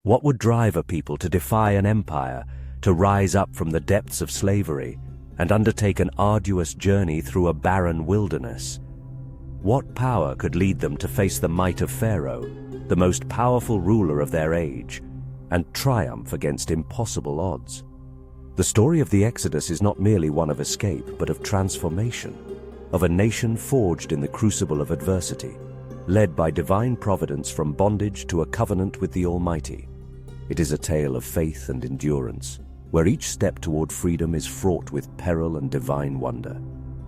What would drive a people to defy an empire, to rise up from the depths of slavery, and undertake an arduous journey through a barren wilderness? What power could lead them to face the might of Pharaoh, the most powerful ruler of their age, and triumph against impossible odds? The story of the Exodus is not merely one of escape, but of transformation, of a nation forged in the crucible of adversity, led by divine providence from bondage to a covenant with the Almighty. It is a tale of faith and endurance, where each step toward freedom is fraught with peril and divine wonder.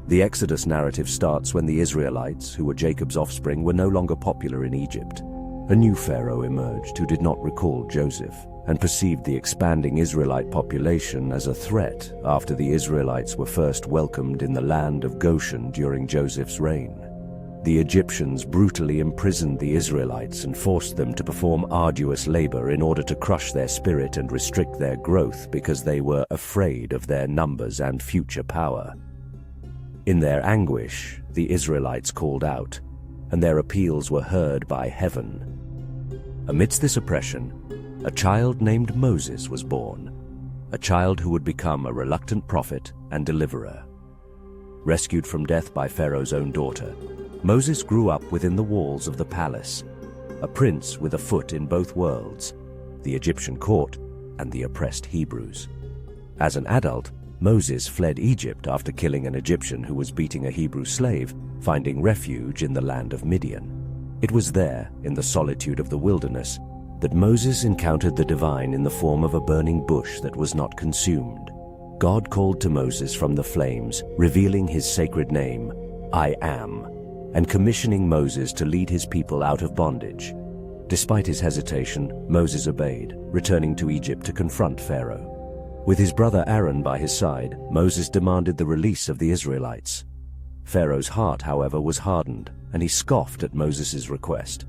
The Exodus narrative starts when the Israelites, who were Jacob's offspring, were no longer popular in Egypt. A new Pharaoh emerged who did not recall Joseph, and perceived the expanding Israelite population as a threat after the Israelites were first welcomed in the land of Goshen during Joseph's reign. The Egyptians brutally imprisoned the Israelites and forced them to perform arduous labor in order to crush their spirit and restrict their growth because they were afraid of their numbers and future power. In their anguish, the Israelites called out, and their appeals were heard by heaven. Amidst this oppression, a child named Moses was born, a child who would become a reluctant prophet and deliverer. Rescued from death by Pharaoh's own daughter, Moses grew up within the walls of the palace, a prince with a foot in both worlds, the Egyptian court and the oppressed Hebrews. As an adult, Moses fled Egypt after killing an Egyptian who was beating a Hebrew slave, finding refuge in the land of Midian. It was there, in the solitude of the wilderness, that Moses encountered the divine in the form of a burning bush that was not consumed. God called to Moses from the flames, revealing his sacred name, I Am, and commissioning Moses to lead his people out of bondage. Despite his hesitation, Moses obeyed, returning to Egypt to confront Pharaoh. With his brother Aaron by his side, Moses demanded the release of the Israelites. Pharaoh's heart, however, was hardened, and he scoffed at Moses' request.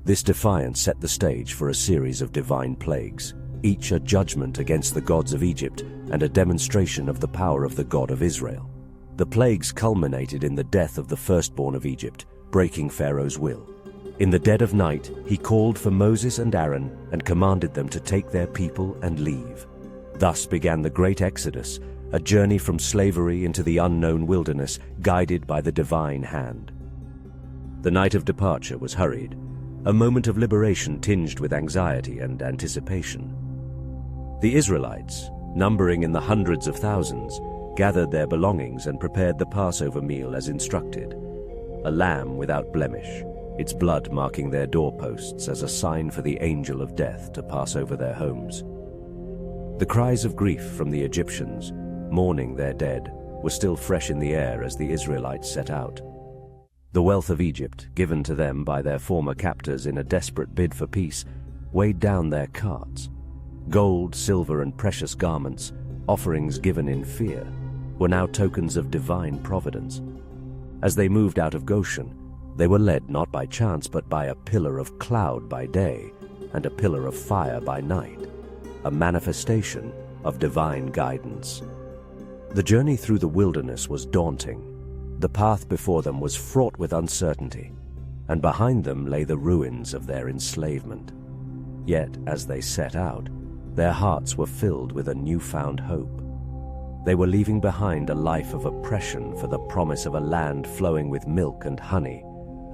This defiance set the stage for a series of divine plagues, each a judgment against the gods of Egypt and a demonstration of the power of the God of Israel. The plagues culminated in the death of the firstborn of Egypt, breaking Pharaoh's will. In the dead of night, he called for Moses and Aaron and commanded them to take their people and leave. Thus began the great Exodus, a journey from slavery into the unknown wilderness, guided by the divine hand. The night of departure was hurried, a moment of liberation tinged with anxiety and anticipation. The Israelites, numbering in the hundreds of thousands, gathered their belongings and prepared the Passover meal as instructed. A lamb without blemish, its blood marking their doorposts as a sign for the angel of death to pass over their homes. The cries of grief from the Egyptians, mourning their dead, were still fresh in the air as the Israelites set out. The wealth of Egypt, given to them by their former captors in a desperate bid for peace, weighed down their carts. Gold, silver, and precious garments, offerings given in fear, were now tokens of divine providence. As they moved out of Goshen, they were led not by chance but by a pillar of cloud by day and a pillar of fire by night, a manifestation of divine guidance. The journey through the wilderness was daunting. The path before them was fraught with uncertainty, and behind them lay the ruins of their enslavement. Yet, as they set out, their hearts were filled with a newfound hope. They were leaving behind a life of oppression for the promise of a land flowing with milk and honey,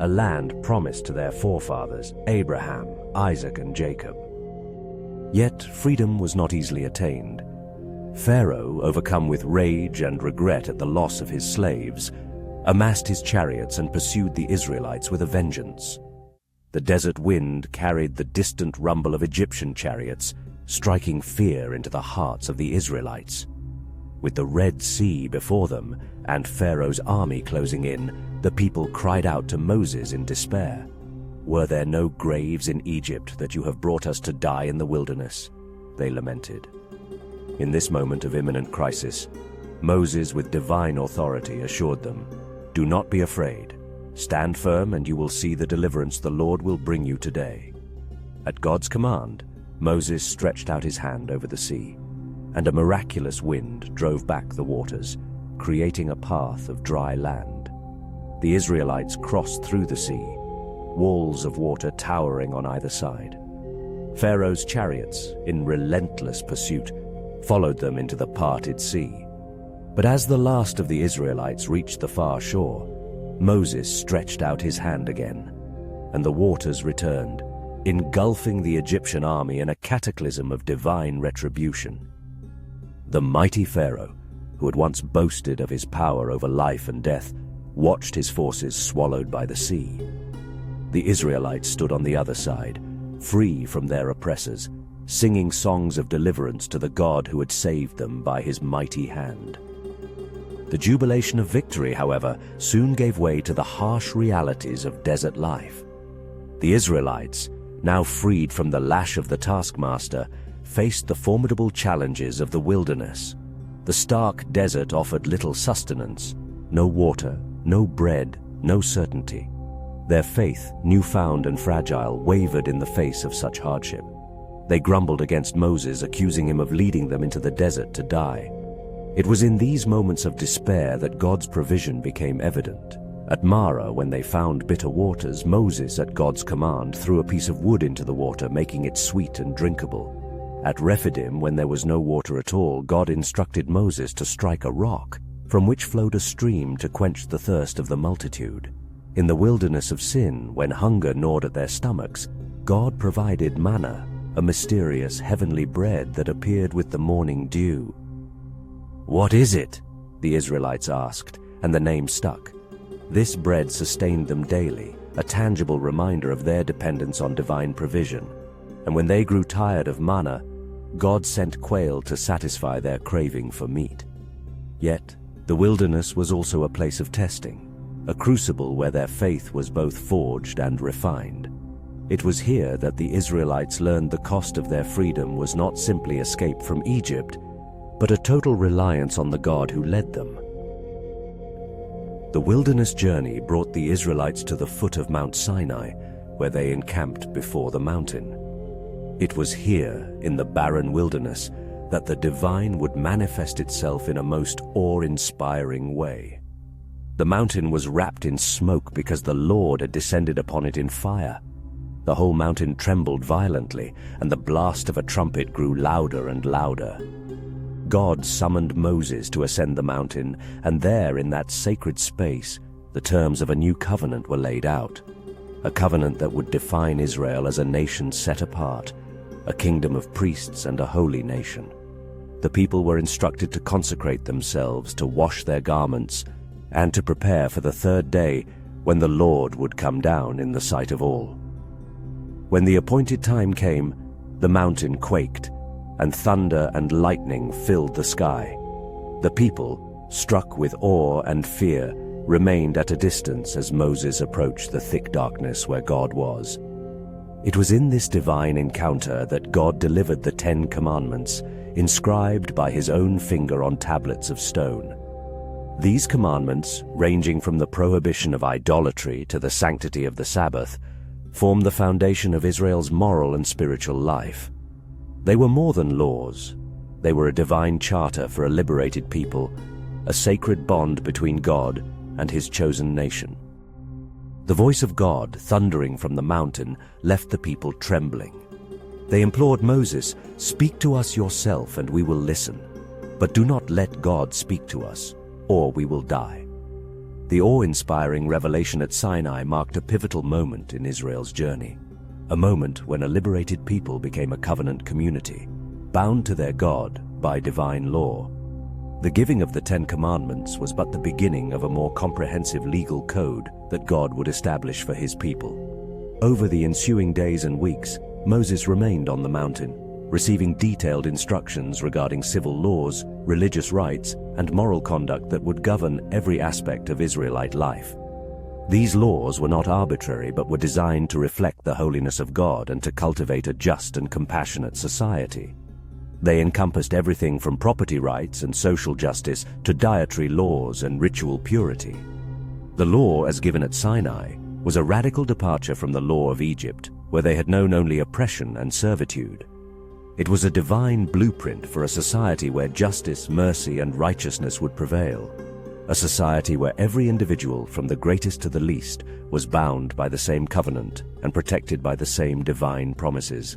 a land promised to their forefathers, Abraham, Isaac, and Jacob. Yet freedom was not easily attained. Pharaoh, overcome with rage and regret at the loss of his slaves, amassed his chariots and pursued the Israelites with a vengeance. The desert wind carried the distant rumble of Egyptian chariots, striking fear into the hearts of the Israelites. With the Red Sea before them and Pharaoh's army closing in, the people cried out to Moses in despair. "Were there no graves in Egypt that you have brought us to die in the wilderness?" they lamented. In this moment of imminent crisis, Moses, with divine authority, assured them, "Do not be afraid. Stand firm and you will see the deliverance the Lord will bring you today." At God's command, Moses stretched out his hand over the sea, and a miraculous wind drove back the waters, creating a path of dry land. The Israelites crossed through the sea, walls of water towering on either side. Pharaoh's chariots, in relentless pursuit, followed them into the parted sea. But as the last of the Israelites reached the far shore, Moses stretched out his hand again, and the waters returned, engulfing the Egyptian army in a cataclysm of divine retribution. The mighty Pharaoh, who had once boasted of his power over life and death, watched his forces swallowed by the sea. The Israelites stood on the other side, free from their oppressors, singing songs of deliverance to the God who had saved them by his mighty hand. The jubilation of victory, however, soon gave way to the harsh realities of desert life. The Israelites, now freed from the lash of the taskmaster, faced the formidable challenges of the wilderness. The stark desert offered little sustenance, no water, no bread, no certainty. Their faith, newfound and fragile, wavered in the face of such hardship. They grumbled against Moses, accusing him of leading them into the desert to die. It was in these moments of despair that God's provision became evident. At Marah, when they found bitter waters, Moses, at God's command, threw a piece of wood into the water, making it sweet and drinkable. At Rephidim, when there was no water at all, God instructed Moses to strike a rock, from which flowed a stream to quench the thirst of the multitude. In the wilderness of Sin, when hunger gnawed at their stomachs, God provided manna, a mysterious heavenly bread that appeared with the morning dew. "What is it?" the Israelites asked, and the name stuck. This bread sustained them daily, a tangible reminder of their dependence on divine provision. And when they grew tired of manna, God sent quail to satisfy their craving for meat. Yet, the wilderness was also a place of testing, a crucible where their faith was both forged and refined. It was here that the Israelites learned the cost of their freedom was not simply escape from Egypt, but a total reliance on the God who led them. The wilderness journey brought the Israelites to the foot of Mount Sinai, where they encamped before the mountain. It was here, in the barren wilderness, that the divine would manifest itself in a most awe-inspiring way. The mountain was wrapped in smoke because the Lord had descended upon it in fire. The whole mountain trembled violently, and the blast of a trumpet grew louder and louder. God summoned Moses to ascend the mountain, and there, in that sacred space, the terms of a new covenant were laid out. A covenant that would define Israel as a nation set apart, a kingdom of priests and a holy nation. The people were instructed to consecrate themselves, to wash their garments, and to prepare for the third day when the Lord would come down in the sight of all. When the appointed time came, the mountain quaked, and thunder and lightning filled the sky. The people, struck with awe and fear, remained at a distance as Moses approached the thick darkness where God was. It was in this divine encounter that God delivered the 10 Commandments, inscribed by his own finger on tablets of stone. These commandments, ranging from the prohibition of idolatry to the sanctity of the Sabbath, form the foundation of Israel's moral and spiritual life. They were more than laws. They were a divine charter for a liberated people, a sacred bond between God and his chosen nation. The voice of God, thundering from the mountain, left the people trembling. They implored Moses, "Speak to us yourself and we will listen, but do not let God speak to us, or we will die." The awe-inspiring revelation at Sinai marked a pivotal moment in Israel's journey, a moment when a liberated people became a covenant community, bound to their God by divine law. The giving of the 10 Commandments was but the beginning of a more comprehensive legal code that God would establish for his people. Over the ensuing days and weeks, Moses remained on the mountain, receiving detailed instructions regarding civil laws, religious rites, and moral conduct that would govern every aspect of Israelite life. These laws were not arbitrary but were designed to reflect the holiness of God and to cultivate a just and compassionate society. They encompassed everything from property rights and social justice to dietary laws and ritual purity. The law, as given at Sinai, was a radical departure from the law of Egypt, where they had known only oppression and servitude. It was a divine blueprint for a society where justice, mercy, and righteousness would prevail. A society where every individual, from the greatest to the least, was bound by the same covenant and protected by the same divine promises.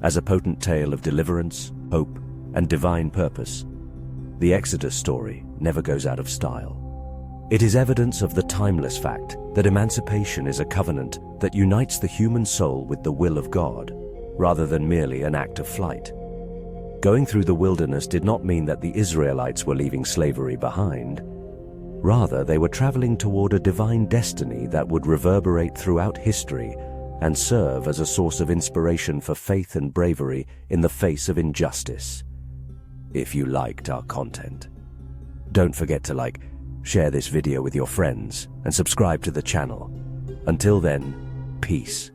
as a potent tale of deliverance, hope, and divine purpose. The Exodus story never goes out of style. It is evidence of the timeless fact that emancipation is a covenant that unites the human soul with the will of God, rather than merely an act of flight. Going through the wilderness did not mean that the Israelites were leaving slavery behind. Rather, they were traveling toward a divine destiny that would reverberate throughout history and serve as a source of inspiration for faith and bravery in the face of injustice. If you liked our content, don't forget to share this video with your friends, and subscribe to the channel. Until then, peace.